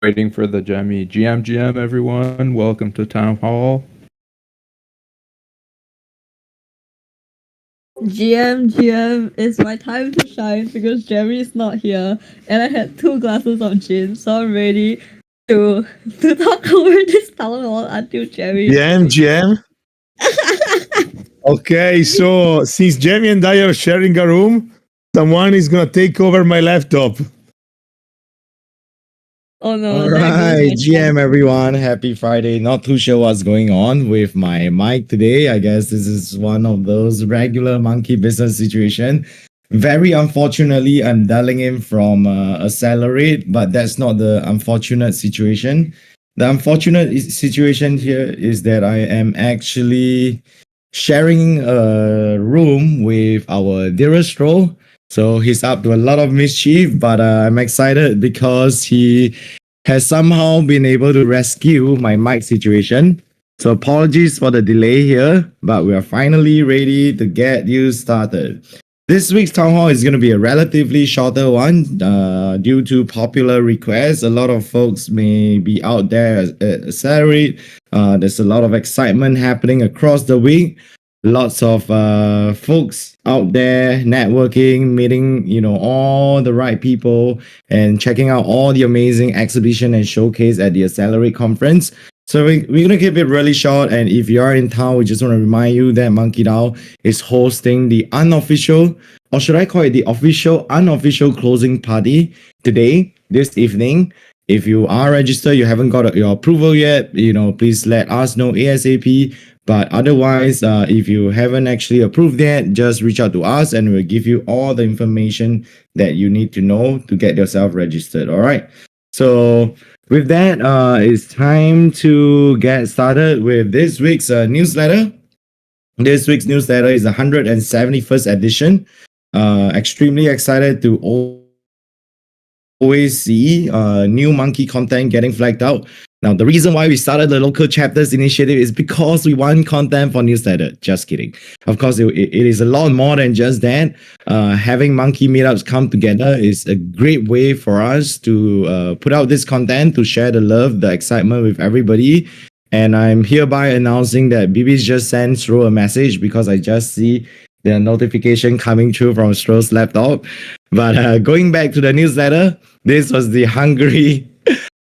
Waiting for the Jemmy. GM, everyone. Welcome to Town Hall. GM, it's my time to shine because Jeremy is not here, and I had 2 glasses of gin, so I'm ready to talk over this town hall until Jeremy. GM. Okay, so since Jamie and I are sharing a room, someone is gonna take over my laptop. Oh no! All there goes right, my GM everyone, happy Friday. Not too sure what's going on with my mic today. I guess this is one of those regular monkey business situation. Very unfortunately, I'm dialing in from Accelerate, but that's not the unfortunate situation. The unfortunate situation here is that I am actually sharing a room with our dearest Ro. So he's up to a lot of mischief, but I'm excited because he has somehow been able to rescue my mic situation. So apologies for the delay here, but we are finally ready to get you started. This week's town hall is going to be a relatively shorter one due to popular requests. A lot of folks may be out there at Accelerate. There's a lot of excitement happening across the week. Lots of folks out there networking, meeting, all the right people and checking out all the amazing exhibition and showcase at the Accelerate conference. So we're going to keep it really short. And if you are in town, we just want to remind you that MonkeDAO is hosting the unofficial, or should I call it the official, unofficial closing party today, this evening. If you are registered, you haven't got your approval yet, please let us know ASAP. But otherwise, if you haven't actually approved yet, just reach out to us and we'll give you all the information that you need to know to get yourself registered. All right. So with that, it's time to get started with this week's newsletter. This week's newsletter is the 171st edition. Extremely excited to always see new monkey content getting flagged out. Now, the reason why we started the local chapters initiative is because we want content for newsletter. Just kidding. Of course, it is a lot more than just that. Having monkey meetups come together is a great way for us to put out this content, to share the love, the excitement with everybody. And I'm hereby announcing that BB's just sent through a message because I just see the notification coming through from Stroh's laptop. But going back to the newsletter, this was the Hungary.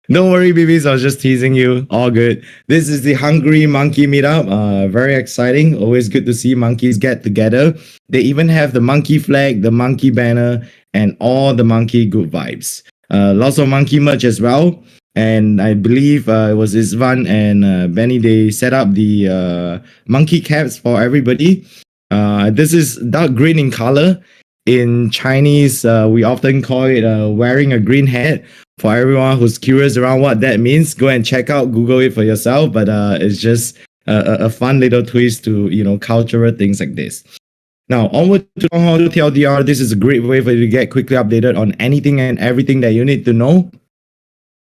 Don't worry, BBs, I was just teasing you. All good. This is the Hungry Monkey Meetup. Very exciting. Always good to see monkeys get together. They even have the monkey flag, the monkey banner, and all the monkey good vibes. Lots of monkey merch as well. And I believe it was Isvan and Benny, they set up the monkey caps for everybody. This is dark green in color. In Chinese, we often call it wearing a green hat. For everyone who's curious around what that means, go and check out, Google it for yourself. But it's just a fun little twist to, cultural things like this. Now, onward to TLDR. This is a great way for you to get quickly updated on anything and everything that you need to know.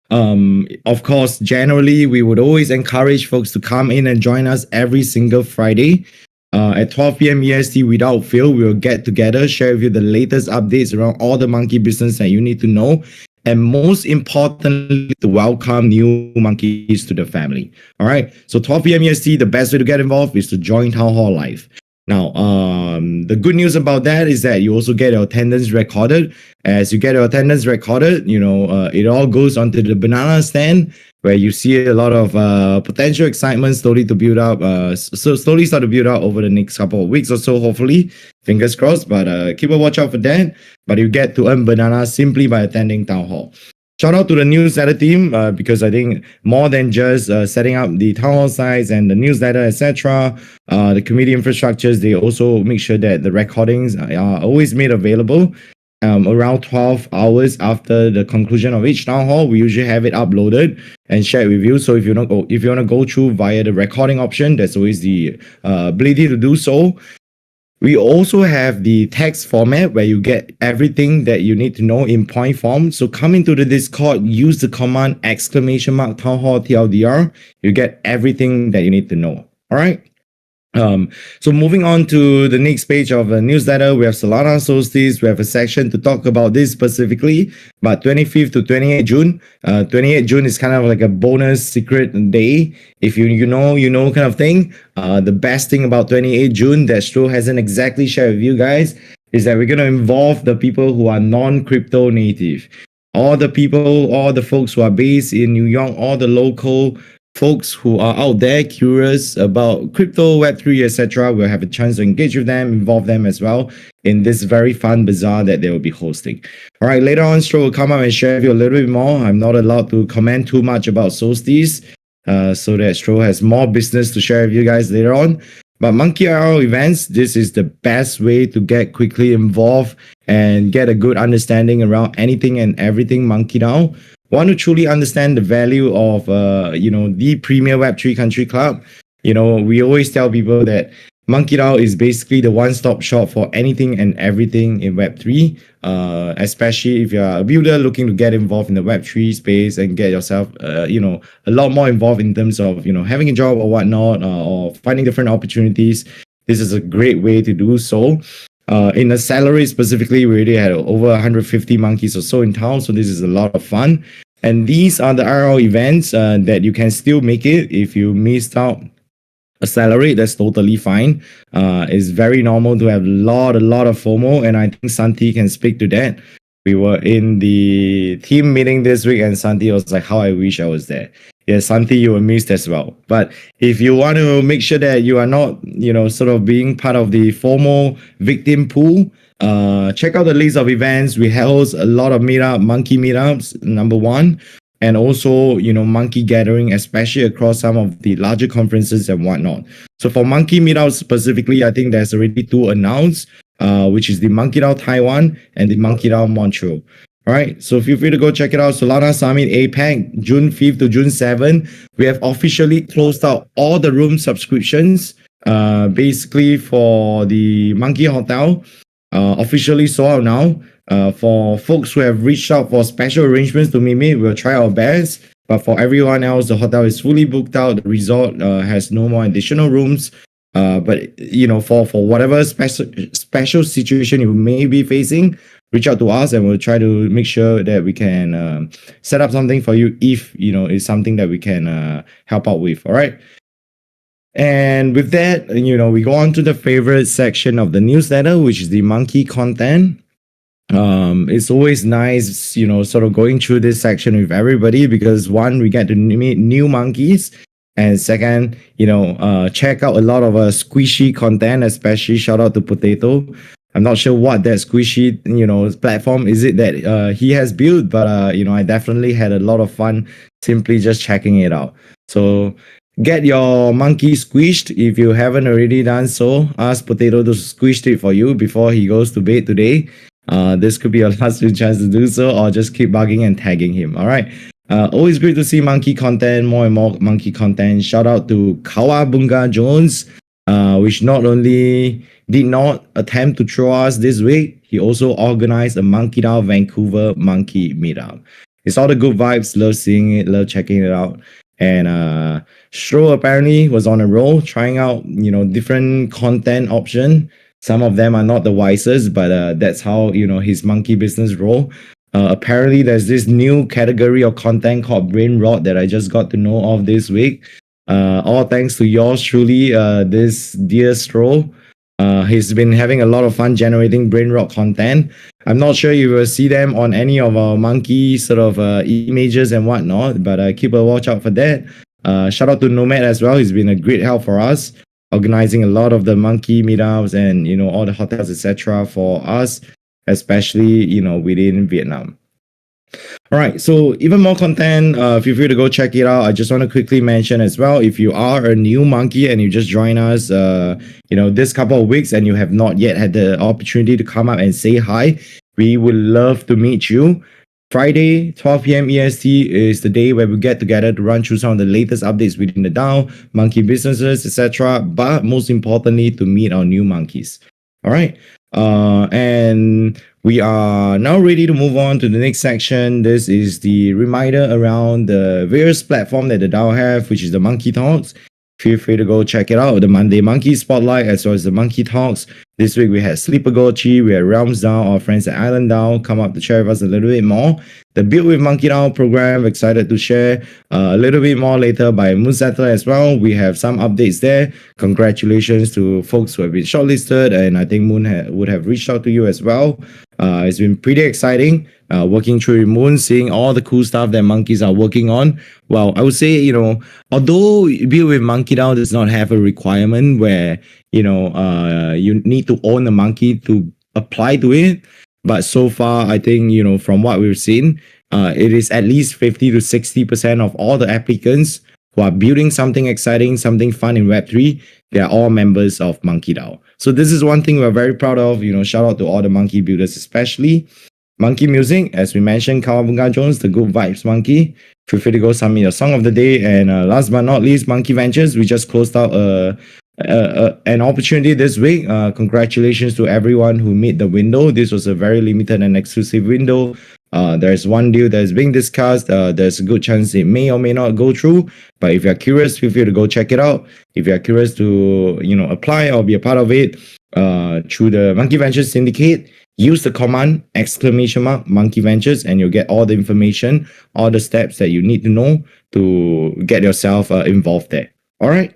Of course, generally, we would always encourage folks to come in and join us every single Friday. At 12 p.m. EST, without fail, we will get together, share with you the latest updates around all the monkey business that you need to know. And most importantly, to welcome new monkeys to the family. All right. So 12 p.m. EST, the best way to get involved is to join Town Hall Live. Now, the good news about that is that you also get your attendance recorded. As you get your attendance recorded, it all goes onto the banana stand where you see a lot of potential excitement slowly to build up. Slowly start to build up over the next couple of weeks or so, hopefully. Fingers crossed, but keep a watch out for that. But you get to earn bananas simply by attending Town Hall. Shout out to the newsletter team because I think more than just setting up the town hall sites and the newsletter, etc., the community infrastructures, they also make sure that the recordings are always made available around 12 hours after the conclusion of each town hall. We usually have it uploaded and shared with you. So if you want to go through via the recording option, there's always the ability to do so. We also have the text format where you get everything that you need to know in point form. So come into the Discord, use the command !Town Hall TLDR. You get everything that you need to know. All right. So moving on to the next page of the newsletter, we have Solana Solstice. We have a section to talk about this specifically, but 25th to 28th June. 28th June is kind of like a bonus secret day. If you know kind of thing. The best thing about 28th June that Stro hasn't exactly shared with you guys is that we're going to involve the people who are non-crypto native. All the folks who are based in New York, all the local folks who are out there curious about crypto, Web3, etc. will have a chance to engage with them, involve them as well in this very fun bazaar that they will be hosting. All right, later on, Stro will come up and share with you a little bit more. I'm not allowed to comment too much about Solstice, so that Stro has more business to share with you guys later on. But MonkeDAO events, this is the best way to get quickly involved and get a good understanding around anything and everything MonkeDAO. Want to truly understand the value of the premier Web3 country club. We always tell people that MonkeDAO is basically the one-stop shop for anything and everything in Web3, especially if you're a builder looking to get involved in the Web3 space and get yourself, a lot more involved in terms of, having a job or whatnot, or finding different opportunities. This is a great way to do so. In the salary specifically, we already had over 150 monkeys or so in town, so this is a lot of fun. And these are the RL events that you can still make it if you missed out a salary. That's totally fine. It's very normal to have a lot of FOMO, and I think Santi can speak to that. We were in the team meeting this week, and Santi was like, "How I wish I was there." Yeah, Santi, you were missed as well. But if you want to make sure that you are not, sort of being part of the FOMO victim pool, check out the list of events. We host a lot of monkey meetups, number one, and also, monkey gathering, especially across some of the larger conferences and whatnot. So for monkey meetups specifically, I think there's already two announced, which is the MonkeDAO Taiwan and the MonkeDAO Montreal. All right, so feel free to go check it out. Solana Summit APAC, June 5th to June 7th. We have officially closed out all the room subscriptions, basically for the Monkey Hotel, officially sold out now. For folks who have reached out for special arrangements to meet me, we'll try our best. But for everyone else, the hotel is fully booked out. The resort has no more additional rooms. But for whatever special situation you may be facing, reach out to us and we'll try to make sure that we can set up something for you if it's something that we can help out with. All right. And with that, we go on to the favorite section of the newsletter, which is the monkey content. It's always nice, sort of going through this section with everybody because one, we get to meet new monkeys. And second, check out a lot of squishy content, especially shout out to Potato. I'm not sure what that squishy, platform is it that he has built, but I definitely had a lot of fun simply just checking it out. So get your monkey squished if you haven't already done so. Ask Potato to squish it for you before he goes to bed today. This could be your last chance to do so, or just keep bugging and tagging him. All right. Always great to see monkey content, more and more monkey content. Shout out to Kawabunga Jones, which not only did not attempt to throw us this week, he also organized a MonkeDAO Vancouver monkey meetup. It's all the good vibes. Love seeing it. Love checking it out. And Stro apparently was on a roll, trying out different content option. Some of them are not the wisest, but that's how his monkey business roll. Apparently, there's this new category of content called brain rot that I just got to know of this week. All thanks to yours truly, this dear Stro. He's been having a lot of fun generating brain rot content. I'm not sure you will see them on any of our monkey sort of images and whatnot, but keep a watch out for that. Shout out to Nomad as well. He's been a great help for us, organizing a lot of the monkey meetups and all the hotels, etc. for us, especially within Vietnam. All right, so even more content, feel free to go check it out. I just want to quickly mention as well, if you are a new monkey and you just join us this couple of weeks and you have not yet had the opportunity to come up and say hi, we would love to meet you. Friday, 12 p.m. EST is the day where we get together to run through some of the latest updates within the DAO, monkey businesses, etc. But most importantly, to meet our new monkeys. All right. And we are now ready to move on to the next section. This is the reminder around the various platform that the DAO have, which is the Monkey Talks. Feel free to go check it out. The Monday Monkey Spotlight as well as the Monkey Talks. This week we had Sleeper Gochi, we had Realms Down, our friends at Island Down come up to share with us a little bit more. The Build with MonkeDAO program, excited to share a little bit more later by Moonsettler as well. We have some updates there. Congratulations to folks who have been shortlisted, and I think Moon would have reached out to you as well. It's been pretty exciting working through Moon, seeing all the cool stuff that monkeys are working on. Well, I would say, although Build with MonkeDAO does not have a requirement where, you need to own a monkey to apply to it. But so far, I think, from what we've seen, it is at least 50 to 60% of all the applicants who are building something exciting, something fun in Web3, they are all members of MonkeDAO. So this is one thing we're very proud of. Shout out to all the monkey builders, especially Monkey Music, as we mentioned, Kawabunga Jones, the Good Vibes Monkey. Feel free to go submit your song of the day. And last but not least, Monkey Ventures. We just closed out an opportunity this week. Congratulations to everyone who made the window. This was a very limited and exclusive window. There's one deal that's being discussed. There's a good chance it may or may not go through. But if you're curious, feel free to go check it out. If you're curious to apply or be a part of it through the Monkey Ventures Syndicate, use the command !Monkey Ventures and you'll get all the information, all the steps that you need to know to get yourself involved there. All right.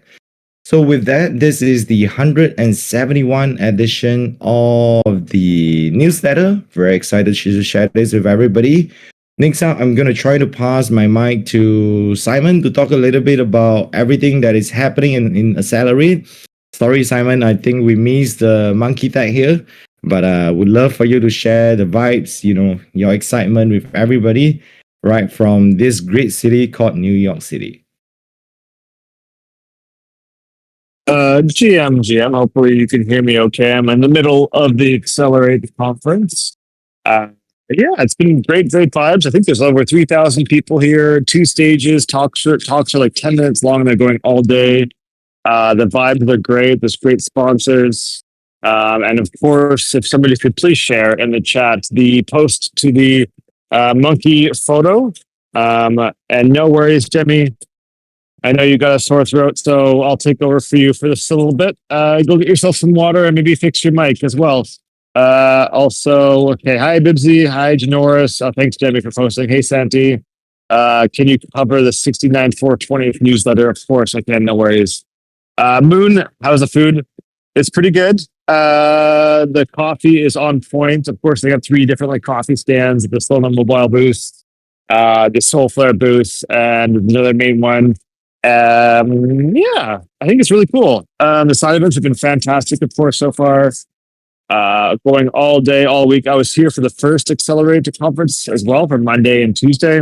So with that, this is the 171 edition of the newsletter. Very excited to share this with everybody. Next up, I'm going to try to pass my mic to Simon to talk a little bit about everything that is happening in Accelerate. Sorry, Simon, I think we missed the monkey tag here, but would love for you to share the vibes, your excitement with everybody right from this great city called New York City. GM, hopefully you can hear me okay. I'm in the middle of the Accelerate conference. Yeah, it's been great vibes. I think there's over 3,000 people here, 2 stages, talks are like 10 minutes long. They're going all day. The vibes are great. There's great sponsors. And of course, if somebody could please share in the chat the post to the monkey photo. And no worries, Jemmy. I know you got a sore throat, so I'll take over for you for this a little bit. Go get yourself some water and maybe fix your mic as well. Also, okay, hi Bibsy, hi Janoris. Thanks, Jemmy, for posting. Hey, Santi. Can you cover the 69/4/20th newsletter? Of course I can, no worries. Moon, how's the food? It's pretty good. The coffee is on point. Of course, they got 3 different coffee stands: the Solana Mobile booth, the Soulflare booth, and another main one. Yeah, I think it's really cool. The side events have been fantastic, of course, so far. Going all day, all week. I was here for the first Accelerate conference as well for Monday and Tuesday.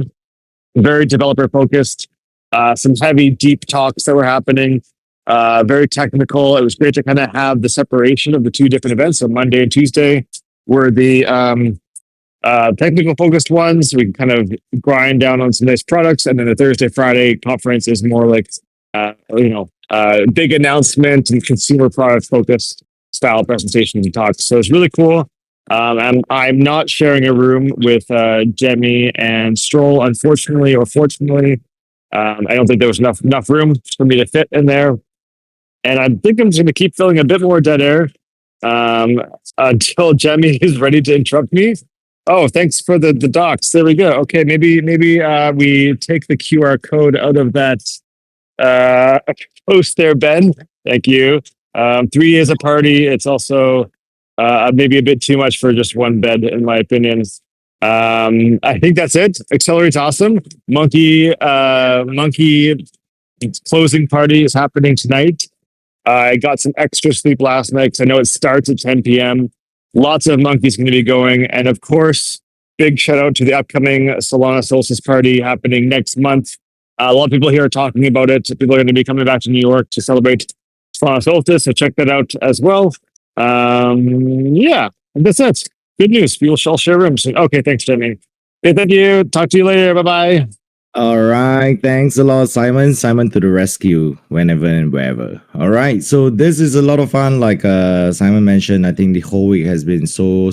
Very developer focused. Some heavy, deep talks that were happening. Very technical. It was great to kind of have the separation of the 2 different events. So Monday and Tuesday were the technical focused ones. We can kind of grind down on some nice products. And then the Thursday, Friday conference is more like, big announcement and consumer product focused style presentations and talks. So it's really cool. I'm not sharing a room with Jemmy and Stroll, unfortunately or fortunately. I don't think there was enough room for me to fit in there. And I think I'm just going to keep filling a bit more dead air until Jemmy is ready to interrupt me. Oh, thanks for the docs. There we go. Okay, maybe we take the QR code out of that post there, Ben. Thank you. 3 is a party. It's also maybe a bit too much for just one bed, in my opinion. I think that's it. Accelerate's awesome. Monkey closing party is happening tonight. I got some extra sleep last night because I know it starts at 10 p.m. Lots of monkeys going to be going. And of course, big shout out to the upcoming Solana Solstice party happening next month. A lot of people here are talking about it. People are going to be coming back to New York to celebrate Solana Solstice. So check that out as well. Yeah, that's it. Good news. We shall share rooms. Okay, thanks, Jimmy. Okay, thank you. Talk to you later. Bye-bye. All right, thanks a lot, Simon. Simon to the rescue whenever and wherever. All right, so this is a lot of fun. Like Simon mentioned, I think the whole week has been so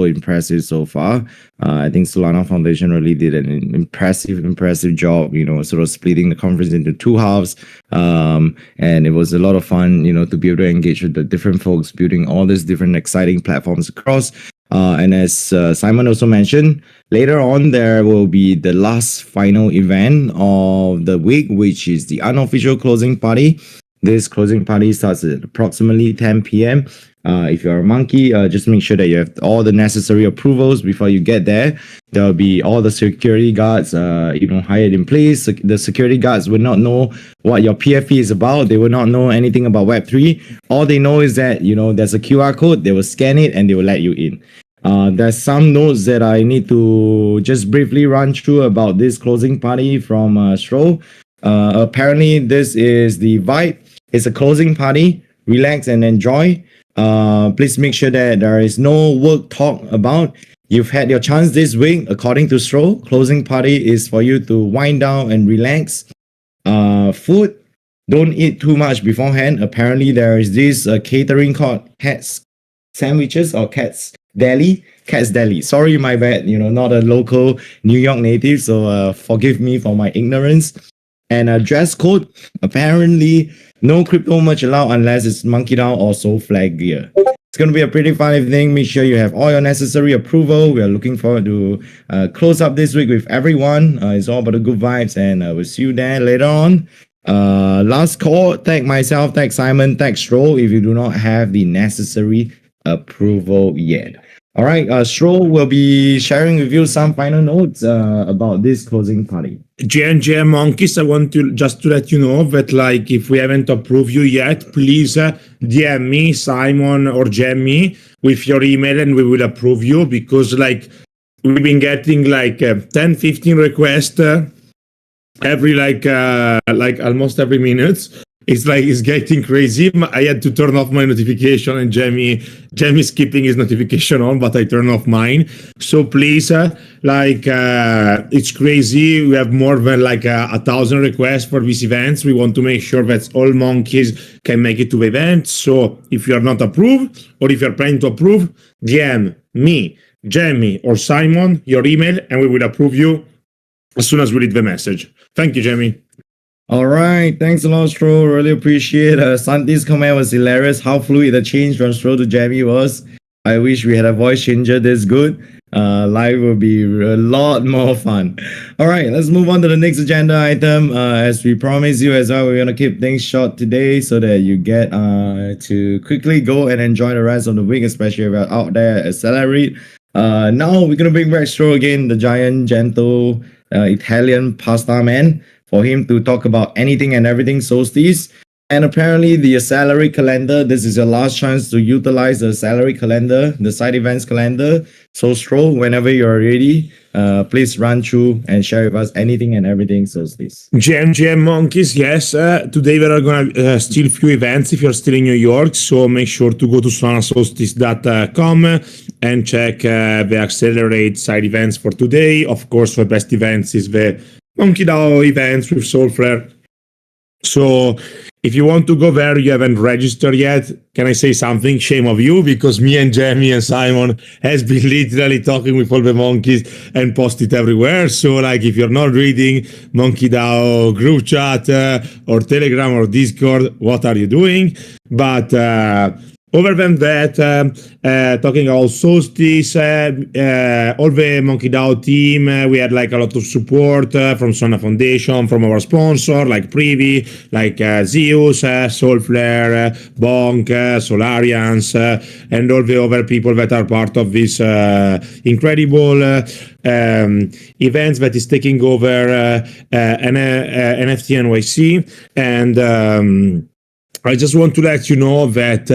impressive so far. I think Solana Foundation really did an impressive job. Sort of splitting the conference into two halves. And it was a lot of fun. To be able to engage with the different folks, building all these different exciting platforms across. And as Simon also mentioned, later on there will be the last final event of the week, which is the unofficial closing party. This closing party starts at approximately 10 p.m. If you're a monkey, just make sure that you have all the necessary approvals before you get there. There'll be all the security guards, hired in place. The security guards will not know what your PFP is about. They will not know anything about Web3. All they know is that, there's a QR code. They will scan it and they will let you in. There's some notes that I need to just briefly run through about this closing party from Stro. Apparently, this is the vibe. It's a closing party. Relax and enjoy. Please make sure that there is no work talk about. You've had your chance this week, according to Stro. Closing party is for you to wind down and relax. Food, don't eat too much beforehand. Apparently, there is this catering called Cat's Sandwiches or Cat's Deli. Sorry, my bad. Not a local New York native, so forgive me for my ignorance. And dress code, apparently no crypto merch allowed unless it's MonkeDAO or Soul Flag gear. It's going to be a pretty fun evening. Make sure you have all your necessary approval. We are looking forward to close up this week with everyone. It's all about the good vibes, and we'll see you there later on. Last call, tag myself, tag Simon, tag Stro if you do not have the necessary approval yet. All right, Stro will be sharing with you some final notes about this closing party. GM monkeys, I want to just to let you know that if we haven't approved you yet, please DM me, Simon or Jamie with your email and we will approve you, because we've been getting 10-15 requests every almost every minute. It's getting crazy. I had to turn off my notification, and Jamie's keeping his notification on, but I turn off mine. So please, it's crazy. We have more than 1,000 requests for these events. We want to make sure that all monkeys can make it to the event. So if you are not approved, or if you're planning to approve, DM me, Jamie, or Simon your email, and we will approve you as soon as we read the message. Thank you, Jamie. All right, thanks a lot, Stro. Really appreciate Santi's comment was hilarious. How fluid the change from Stro to Jamie was. I wish we had a voice changer this good. Live will be a lot more fun. All right, let's move on to the next agenda item. As we promised you as well, we're gonna keep things short today so that you get to quickly go and enjoy the rest of the week, especially if you're out there at Accelerate. Now we're gonna bring back Stro again, the giant, gentle Italian pasta man, for him to talk about anything and everything solstice. And apparently the Accelerate calendar, this is your last chance to utilize the Accelerate calendar, the side events calendar. So Stro, whenever you're ready, please run through and share with us anything and everything solstice. GM monkeys, yes. Today we are gonna still a few events if you're still in New York, so make sure to go to solanasolstice.com and check the Accelerate side events for today. Of course, the best events is the MonkeDAO events with Soulflare. So if you want to go there, you haven't registered yet, can I say something? Shame of you, because me and Jamie and Simon has been literally talking with all the monkeys and post it everywhere. So if you're not reading MonkeDAO group chat or Telegram or Discord, what are you doing? But other than that, talking about Solstice, all the MonkeDAO team, we had a lot of support from Solana Foundation, from our sponsor, like Privy, Zeus, Soulflare, Bonk, Solarians, and all the other people that are part of this incredible events that is taking over NFT NYC. And I just want to let you know that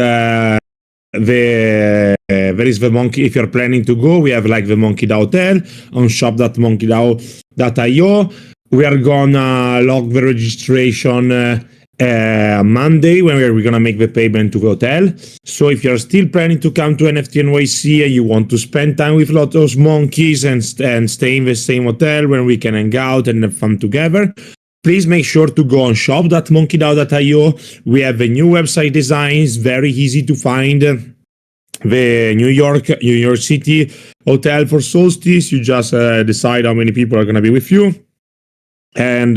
there is the monkey. If you're planning to go, we have the MonkeDAO hotel on shop.monkedao.io. We are gonna lock the registration Monday when we're gonna make the payment to the hotel. So if you're still planning to come to NFT NYC and you want to spend time with lots of monkeys and stay in the same hotel where we can hang out and have fun together, please make sure to go on shop.monkedao.io. We have a new website design. It's very easy to find. The New York City hotel for Solstice. You just decide how many people are gonna be with you, and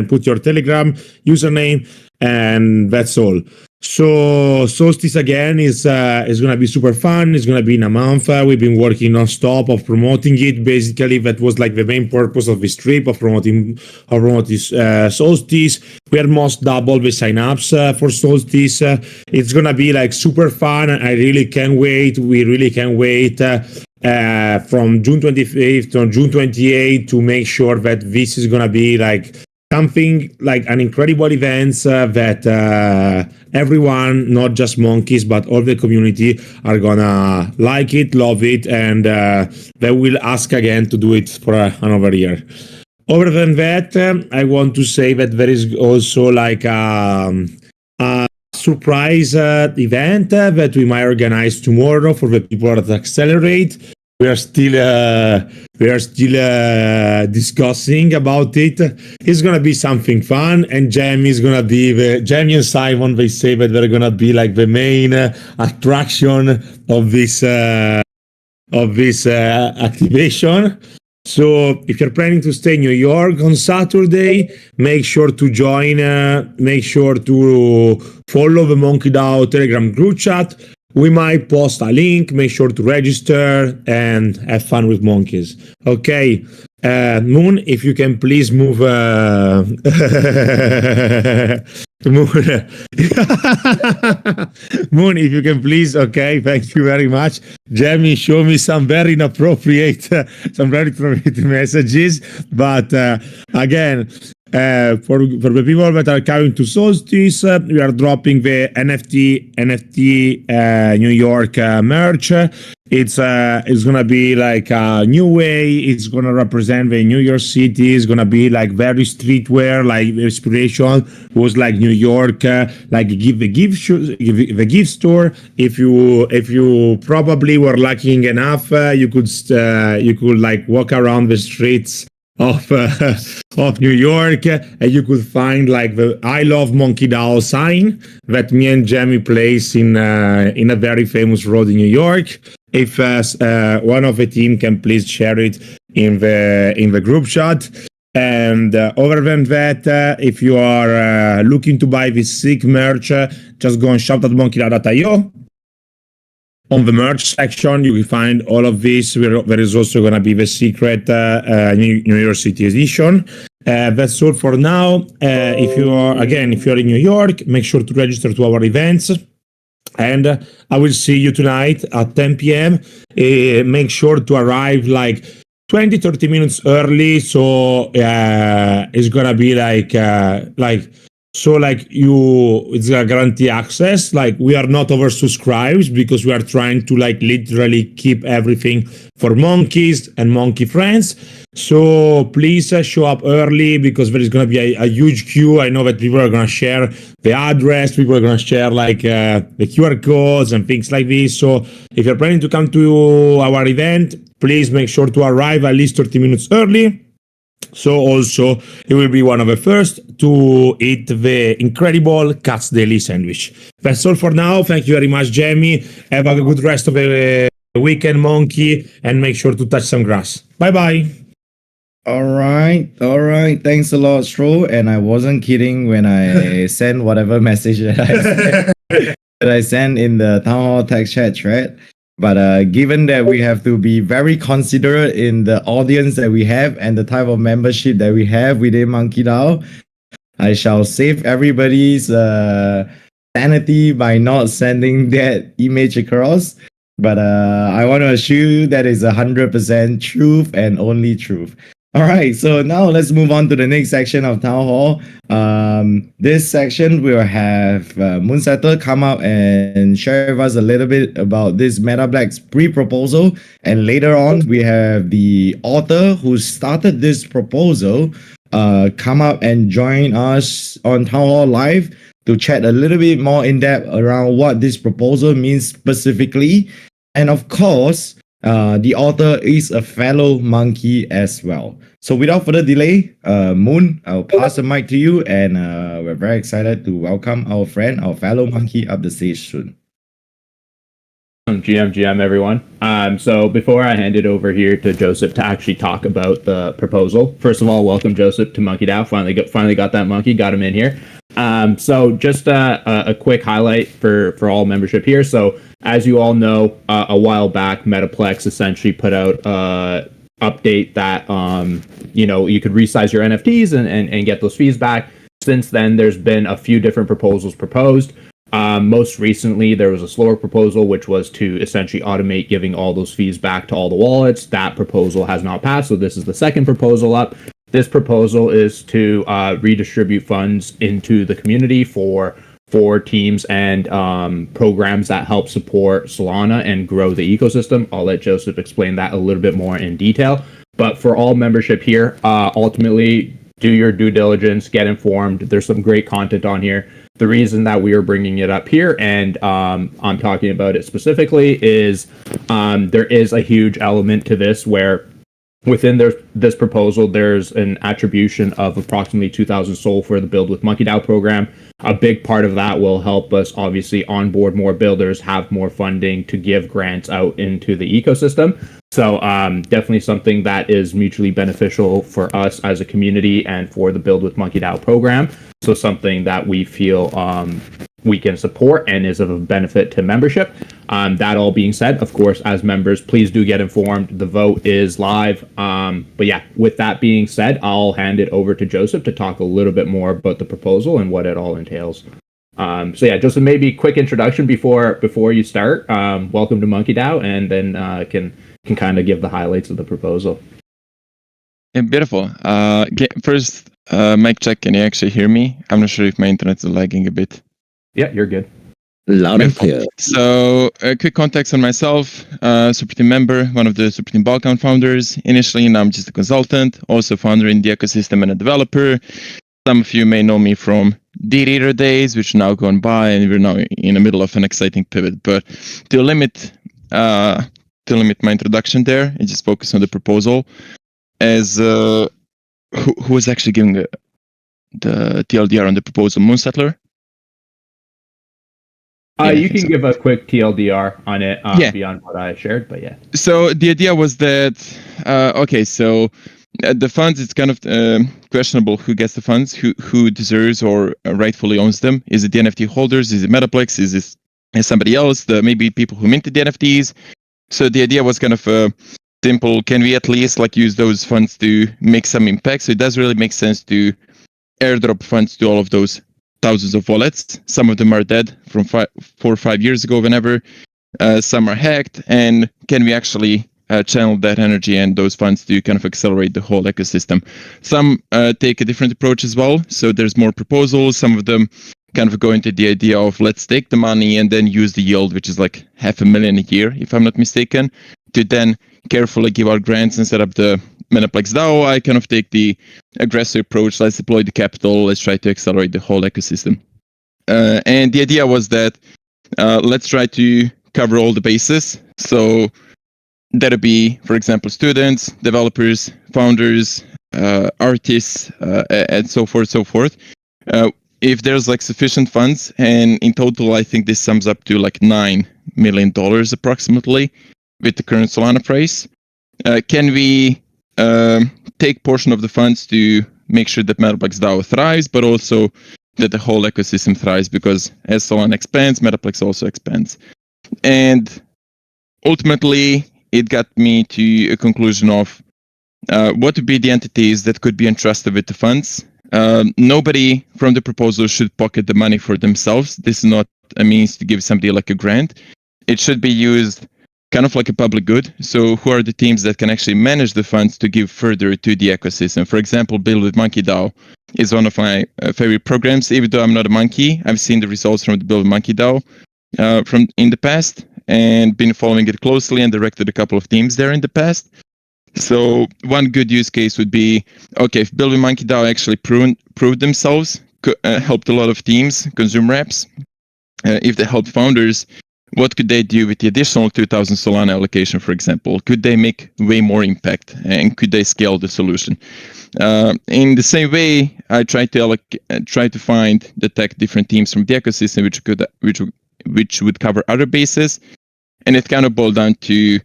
put your Telegram username, and that's all. So Solstice again is gonna be super fun. It's gonna be in a month. We've been working non-stop of promoting it. Basically, that was like the main purpose of this trip, of promoting Solstice. We almost double the signups for Solstice. It's gonna be like super fun. I really can't wait. We really can't wait. From June 25th to June 28th to make sure that this is gonna be like something like an incredible event that everyone, not just monkeys, but all the community are gonna like it, love it, and they will ask again to do it for another year. Other than that, I want to say that there is also like a surprise event that we might organize tomorrow for the people at Accelerate. We are still discussing about it. It's gonna be something fun, and Jamie and Simon. They say that they're gonna be like the main attraction of this activation. So if you're planning to stay in New York on Saturday, make sure to join. Make sure to follow the MonkeDAO Telegram group chat. We might post a link. Make sure to register and have fun with monkeys. Okay, Moon, if you can please move. Moon, if you can please. Okay, thank you very much. Jamie, show me some very inappropriate messages. But again, for the people that are coming to Solstice, we are dropping the NFT New York merch. It's gonna be like a new way. It's gonna represent the New York City. It's gonna be like very streetwear. Like the inspiration was like New York, like the gift store. If you probably were lucky enough, you could like walk around the streets of New York, and you could find like the "I love MonkeDAO" sign that me and Jamie place in a very famous road in New York. If one of the team can please share it in the group chat. And other than that, if you are looking to buy this sick merch, just go on shop.monkedao.io. On the merch section, you will find all of this. There is also going to be the secret New York City edition. That's all for now. If you're in New York, make sure to register to our events. And I will see you tonight at 10 p.m. Make sure to arrive like 20-30 minutes early. So it's going to be it's a guarantee access. Like, we are not oversubscribed because we are trying to like literally keep everything for monkeys and monkey friends. So please show up early because there is going to be a huge queue. I know that people are going to share the address. People are going to share like the QR codes and things like this. So if you're planning to come to our event, please make sure to arrive at least 30 minutes early. So also, it will be one of the first to eat the incredible Cat's Daily sandwich. That's all for now. Thank you very much, Jamie. Have a good rest of the weekend, monkey, and make sure to touch some grass. Bye-bye. All right. Thanks a lot, Stro. And I wasn't kidding when I sent whatever message that I sent in the Town Hall text chat thread. But given that we have to be very considerate in the audience that we have and the type of membership that we have within MonkeDAO, I shall save everybody's sanity by not sending that image across. But I want to assure you that is 100% truth and only truth. All right, so now let's move on to the next section of Town Hall. This section will have Moonsetter come up and share with us a little bit about this Meta Black's pre-proposal. And later on, we have the author who started this proposal, come up and join us on Town Hall Live to chat a little bit more in depth around what this proposal means specifically. And of course, the author is a fellow monkey as well. So without further delay, Moon, I'll pass the mic to you, and we're very excited to welcome our friend, our fellow monkey, up the stage soon. GM, everyone. So before I hand it over here to Joseph to actually talk about the proposal, first of all, welcome Joseph to MonkeDAO. Finally got that monkey, got him in here. So just a quick highlight for all membership here. So as you all know, a while back, Metaplex essentially put out update that you could resize your NFTs and get those fees back. Since then, there's been a few different proposals proposed. Most recently, there was a slower proposal, which was to essentially automate giving all those fees back to all the wallets. That proposal has not passed, so this is the second proposal up. This proposal is to redistribute funds into the community for teams and programs that help support Solana and grow the ecosystem. I'll let Joseph explain that a little bit more in detail. But for all membership here, ultimately, do your due diligence, get informed. There's some great content on here. The reason that we are bringing it up here, and I'm talking about it specifically, is there is a huge element to this where within this proposal, there's an attribution of approximately 2,000 SOL for the Build with MonkeDAO program. A big part of that will help us obviously onboard more builders, have more funding to give grants out into the ecosystem. So definitely something that is mutually beneficial for us as a community and for the Build with MonkeDAO program. So something that we feel we can support and is of a benefit to membership. That all being said, of course, as members, please do get informed. The vote is live. But yeah, with that being said, I'll hand it over to Joseph to talk a little bit more about the proposal and what it all entails. So yeah, Joseph, maybe quick introduction before you start. Welcome to MonkeDAO, and then can kind of give the highlights of the proposal. Yeah, beautiful. First, mic check. Can you actually hear me? I'm not sure if my internet is lagging a bit. Yeah, you're good. Loud and clear. So, a quick context on myself. Super Team member, one of the Super Team Balkan founders. Initially, now I'm just a consultant, also founder in the ecosystem and a developer. Some of you may know me from D-Reader days, which are now gone by, and we're now in the middle of an exciting pivot. But to limit my introduction there and just focus on the proposal, as who was actually giving the TLDR on the proposal? Moonsettler? You can give a quick TLDR on it beyond what I shared, but yeah. So the idea was that, so the funds, it's kind of questionable who gets the funds, who deserves or rightfully owns them. Is it the NFT holders? Is it Metaplex? Is it somebody else? Maybe people who minted the NFTs? So the idea was kind of simple. Can we at least use those funds to make some impact? So it does really make sense to airdrop funds to all of those thousands of wallets. Some of them are dead from 4 or 5 years ago, whenever. Some are hacked. And can we actually channel that energy and those funds to kind of accelerate the whole ecosystem? Some take a different approach as well. So there's more proposals. Some of them kind of go into the idea of let's take the money and then use the yield, which is like $500,000 a year, if I'm not mistaken, to then carefully give out grants and set up the Metaplex DAO. I kind of take the aggressive approach. Let's deploy the capital. Let's try to accelerate the whole ecosystem. And the idea was that let's try to cover all the bases. So that'll be, for example, students, developers, founders, artists, and so forth. If there's sufficient funds, and in total, I think this sums up to $9 million approximately with the current Solana price. Can we take portion of the funds to make sure that Metaplex DAO thrives, but also that the whole ecosystem thrives? Because as Solana expands, Metaplex also expands. And ultimately, it got me to a conclusion of what would be the entities that could be entrusted with the funds. Nobody from the proposal should pocket the money for themselves. This is not a means to give somebody a grant. It should be used kind of like a public good. So who are the teams that can actually manage the funds to give further to the ecosystem? For example, Build with MonkeDAO is one of my favorite programs. Even though I'm not a monkey, I've seen the results from the Build with MonkeDAO from in the past and been following it closely and directed a couple of teams there in the past. So one good use case would be, okay, if building MonkeDAO actually proved themselves, helped a lot of teams, consumer apps, if they helped founders, what could they do with the additional 2,000 Solana allocation, for example? Could they make way more impact, and could they scale the solution? In the same way, I try to find detect different teams from the ecosystem which would cover other bases, and it kind of boiled down to,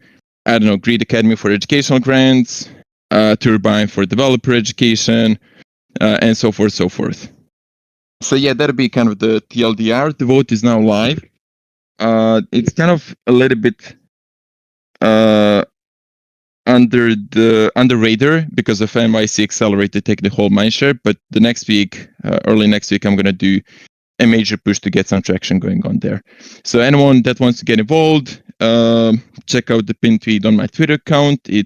I don't know, Grid Academy for educational grants, Turbine for developer education, and so forth, so forth. So yeah, that'll be kind of the TLDR. The vote is now live. It's kind of a little bit under radar because of NYC Accelerate to take the whole mindshare. But the next week, early next week, I'm gonna do a major push to get some traction going on there. So anyone that wants to get involved, check out the pinned tweet on my Twitter account. Let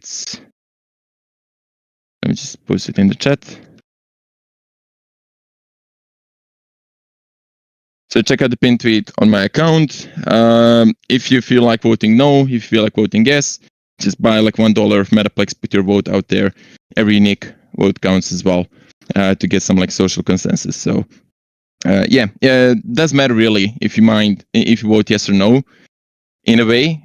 me just post it in the chat. So check out the pinned tweet on my account. If you feel like voting no, if you feel like voting yes, just buy like $1 of Metaplex, put your vote out there. Every unique vote counts as well, to get some like social consensus. So doesn't matter really if you vote yes or no. In a way,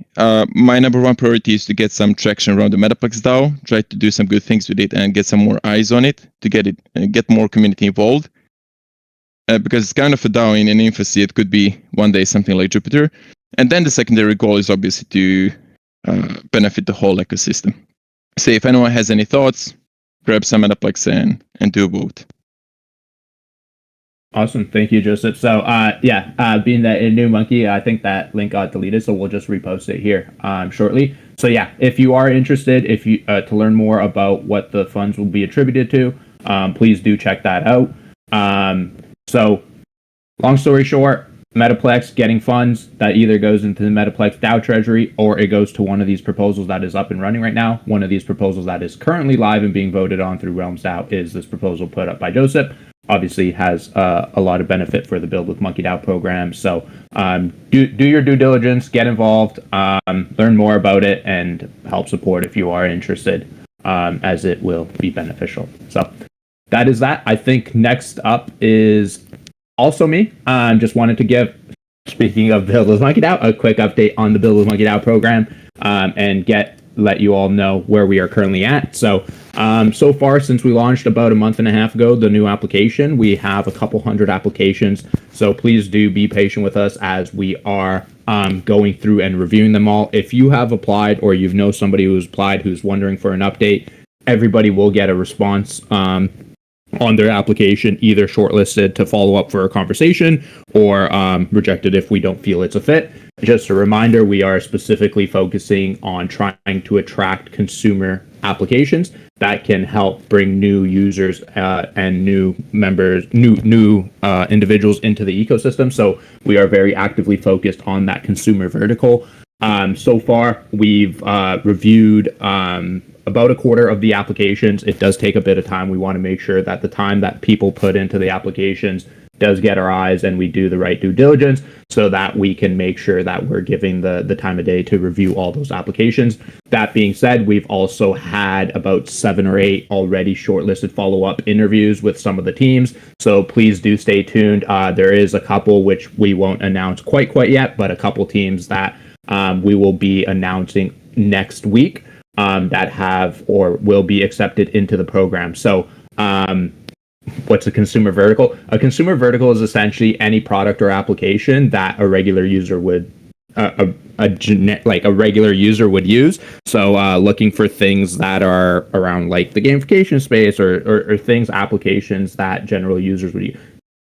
my number one priority is to get some traction around the Metaplex DAO, try to do some good things with it and get some more eyes on it to get more community involved. Because it's kind of a DAO in infancy. It could be one day something like Jupiter. And then the secondary goal is obviously to benefit the whole ecosystem. So if anyone has any thoughts, grab some Metaplex and do a vote. Awesome. Thank you, Joseph. So, being that in New Monkey, I think that link got deleted, so we'll just repost it here shortly. So, yeah, if you are interested, to learn more about what the funds will be attributed to, please do check that out. So, long story short, Metaplex getting funds that either goes into the Metaplex DAO treasury or it goes to one of these proposals that is up and running right now. One of these proposals that is currently live and being voted on through Realms DAO is this proposal put up by Joseph. Obviously has a lot of benefit for the Build with MonkeDAO program. So do your due diligence, get involved, learn more about it, and help support if you are interested, as it will be beneficial. So that is that. I think next up is also me. Just wanted to give, speaking of Build with MonkeDAO, a quick update on the Build with MonkeDAO program, and let you all know where we are currently at. So far, since we launched about a month and a half ago, the new application, we have a couple hundred applications. So please do be patient with us as we are going through and reviewing them all. If you have applied or you know somebody who's applied who's wondering for an update, everybody will get a response on their application, either shortlisted to follow up for a conversation or rejected if we don't feel it's a fit. Just a reminder, we are specifically focusing on trying to attract consumer applications that can help bring new users and new members, new individuals into the ecosystem. So we are very actively focused on that consumer vertical. So far, we've reviewed about a quarter of the applications. It does take a bit of time. We want to make sure that the time that people put into the applications does get our eyes and we do the right due diligence so that we can make sure that we're giving the time of day to review all those applications. That being said, we've also had about 7 or 8 already shortlisted follow-up interviews with some of the teams. So please do stay tuned. There is a couple which we won't announce quite yet, but a couple teams that we will be announcing next week that have or will be accepted into the program. So what's a consumer vertical? A consumer vertical is essentially any product or application that a regular user would a regular user would use. So looking for things that are around like the gamification space or things, applications that general users would use.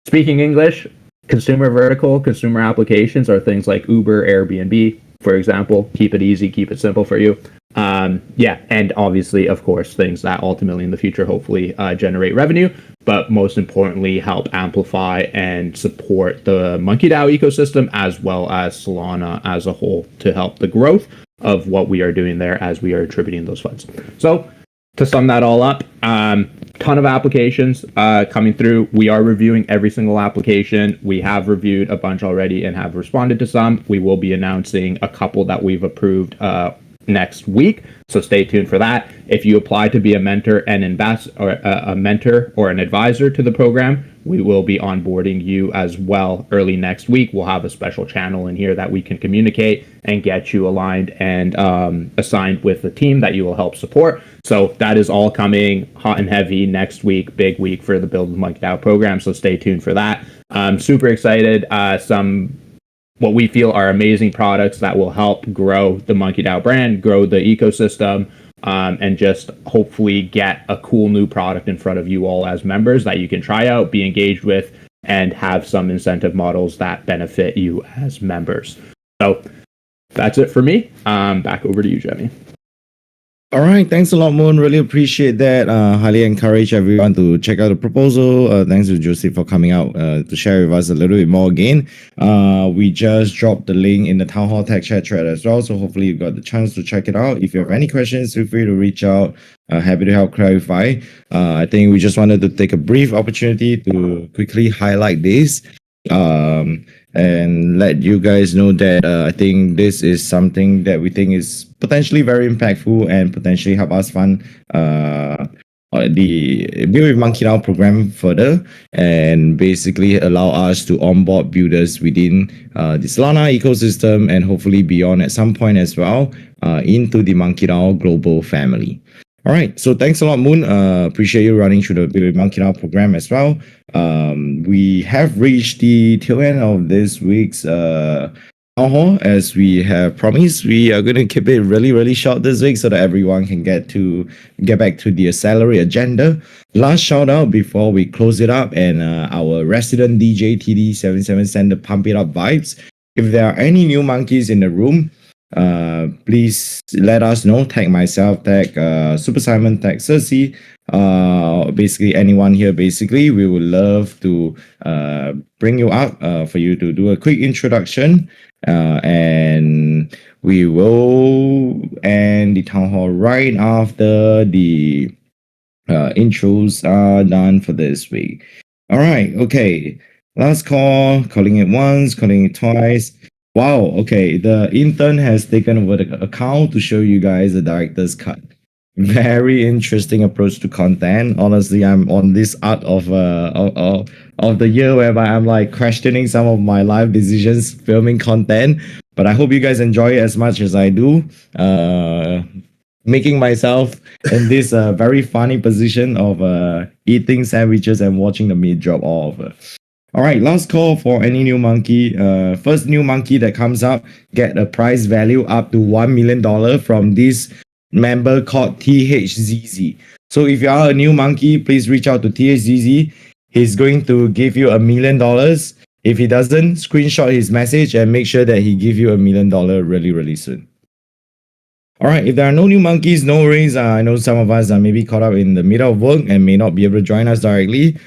Speaking English, consumer vertical, consumer applications are things like Uber, Airbnb, for example. Keep it easy, keep it simple for you. And obviously, of course, things that ultimately in the future hopefully generate revenue, but most importantly help amplify and support the MonkeDAO ecosystem as well as Solana as a whole to help the growth of what we are doing there as we are attributing those funds. So to sum that all up, ton of applications coming through. We are reviewing every single application. We have reviewed a bunch already and have responded to some. We will be announcing a couple that we've approved next week. So stay tuned for that. If you apply to be a mentor and a mentor or an advisor to the program, we will be onboarding you as well early next week. We'll have a special channel in here that we can communicate and get you aligned and assigned with the team that you will help support. So that is all coming hot and heavy next week. Big week for the Build with MonkeDAO program. So stay tuned for that. I'm super excited. Some what we feel are amazing products that will help grow the MonkeDAO brand, grow the ecosystem, and just hopefully get a cool new product in front of you all as members that you can try out, be engaged with, and have some incentive models that benefit you as members. So that's it for me. Back over to you, Jemmy. All right, thanks a lot, Moon. Really appreciate that. Highly encourage everyone to check out the proposal. Thanks to Joseph for coming out to share with us a little bit more again. We just dropped the link in the Town Hall Tech Chat thread as well, so hopefully you got the chance to check it out. If you have any questions, feel free to reach out. Happy to help clarify. I think we just wanted to take a brief opportunity to quickly highlight this. And let you guys know that I think this is something that we think is potentially very impactful and potentially help us fund the Build with MonkeDAO program further and basically allow us to onboard builders within the Solana ecosystem and hopefully beyond at some point as well into the MonkeDAO global family. All right, so thanks a lot, Moon. Appreciate you running through the Build with MonkeDAO program as well. We have reached the tail end of this week's town hall. As we have promised, we are going to keep it really, really short this week so that everyone can get back to the Accelerate agenda. Last shout out before we close it up, and our resident DJ TD77 send the pump it up vibes. If there are any new monkeys in the room, please let us know. Tag myself, tag Super Simon, tag Cersei, basically anyone here. Basically, we would love to bring you up for you to do a quick introduction, and we will end the town hall right after the intros are done for this week. All right, okay. Last call, calling it once, calling it twice. Wow, okay, the intern has taken over the account to show you guys the director's cut. Very interesting approach to content. Honestly, I'm on this art of the year whereby I'm like questioning some of my life decisions filming content, but I hope you guys enjoy it as much as I do. Making myself in this very funny position of eating sandwiches and watching the meat drop off. All right, last call for any new monkey. First new monkey that comes up, get a prize value up to $1 million from this member called THZZ. So if you are a new monkey, please reach out to THZZ. He's going to give you $1 million. If he doesn't, screenshot his message and make sure that he give you $1 million really, really soon. All right, if there are no new monkeys, no worries. I know some of us are maybe caught up in the middle of work and may not be able to join us directly.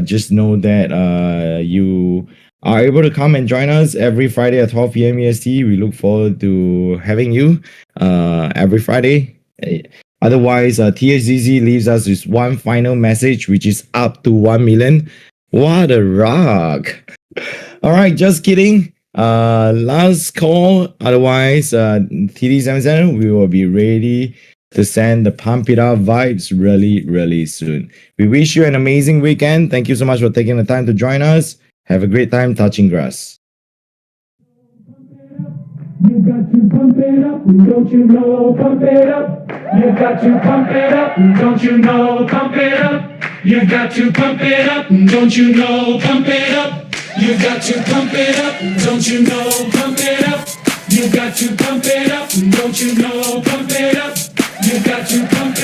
Just know that you are able to come and join us every Friday at 12 p.m. EST. We look forward to having you every Friday. Otherwise, THZZ leaves us with one final message, which is up to 1 million. What a rock. All right, just kidding. Last call. Otherwise, TD77, we will be ready to send the pump it up vibes really, really soon. We wish you an amazing weekend. Thank you so much for taking the time to join us. Have a great time touching grass. You got to pump it up, don't you know? Pump it up. You got to pump it up, don't you know? Pump it up. You got to pump it up, don't you know? Pump it up. You got to pump it up, don't you know? Pump it up. You got to pump it up, don't you know? Pump it up. You got to pump